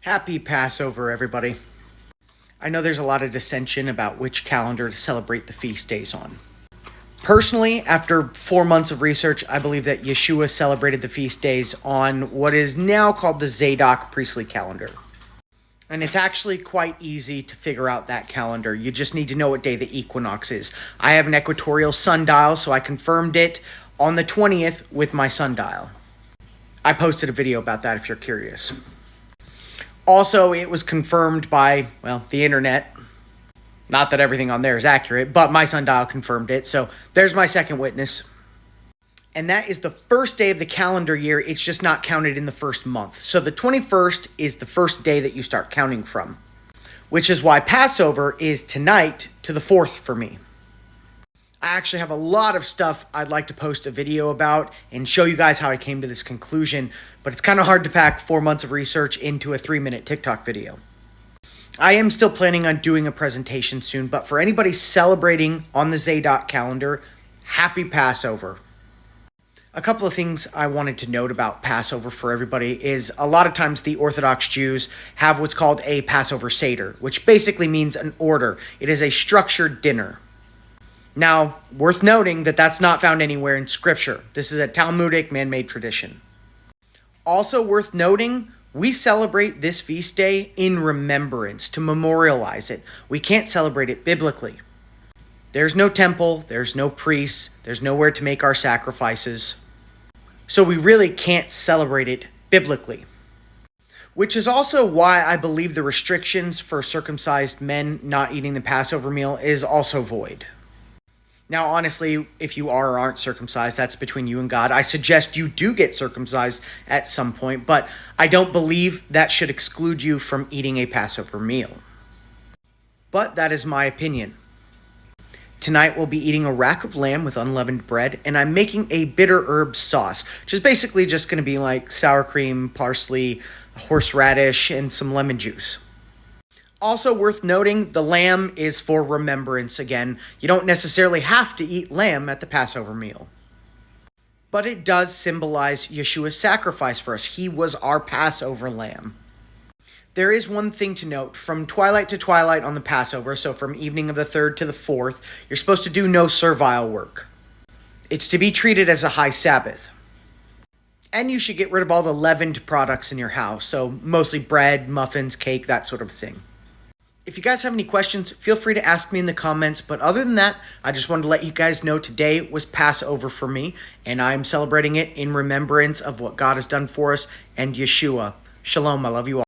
Happy Passover, everybody. I know there's a lot of dissension about which calendar to celebrate the feast days on. Personally, after 4 months of research, I believe that Yeshua celebrated the feast days on what is now called the Zadok priestly calendar. And it's actually quite easy to figure out that calendar. You just need to know what day the equinox is. I have an equatorial sundial, so I confirmed it on the 20th with my sundial. I posted a video about that if you're curious. Also, it was confirmed by, the internet. Not that everything on there is accurate, but my sundial confirmed it. So there's my second witness. And that is the first day of the calendar year. It's just not counted in the first month. So the 21st is the first day that you start counting from, which is why Passover is tonight to the 4th for me. I actually have a lot of stuff I'd like to post a video about and show you guys how I came to this conclusion, but it's kind of hard to pack 4 months of research into a 3-minute TikTok video. I am still planning on doing a presentation soon, but for anybody celebrating on the Zadok calendar, happy Passover. A couple of things I wanted to note about Passover for everybody is a lot of times the Orthodox Jews have what's called a Passover Seder, which basically means an order. It is a structured dinner. Now, worth noting that that's not found anywhere in Scripture. This is a Talmudic man-made tradition. Also worth noting, we celebrate this feast day in remembrance, to memorialize it. We can't celebrate it biblically. There's no temple, there's no priests, there's nowhere to make our sacrifices. So we really can't celebrate it biblically. Which is also why I believe the restrictions for circumcised men not eating the Passover meal is also void. Now, honestly, if you are or aren't circumcised, that's between you and God. I suggest you do get circumcised at some point, but I don't believe that should exclude you from eating a Passover meal. But that is my opinion. Tonight we'll be eating a rack of lamb with unleavened bread, and I'm making a bitter herb sauce, which is basically just going to be like sour cream, parsley, horseradish, and some lemon juice. Also worth noting, the lamb is for remembrance again. You don't necessarily have to eat lamb at the Passover meal. But it does symbolize Yeshua's sacrifice for us. He was our Passover lamb. There is one thing to note. From twilight to twilight on the Passover, so from evening of the 3rd to the 4th, you're supposed to do no servile work. It's to be treated as a high Sabbath. And you should get rid of all the leavened products in your house, so mostly bread, muffins, cake, that sort of thing. If you guys have any questions, feel free to ask me in the comments. But other than that, I just wanted to let you guys know today was Passover for me, and I'm celebrating it in remembrance of what God has done for us and Yeshua. Shalom, I love you all.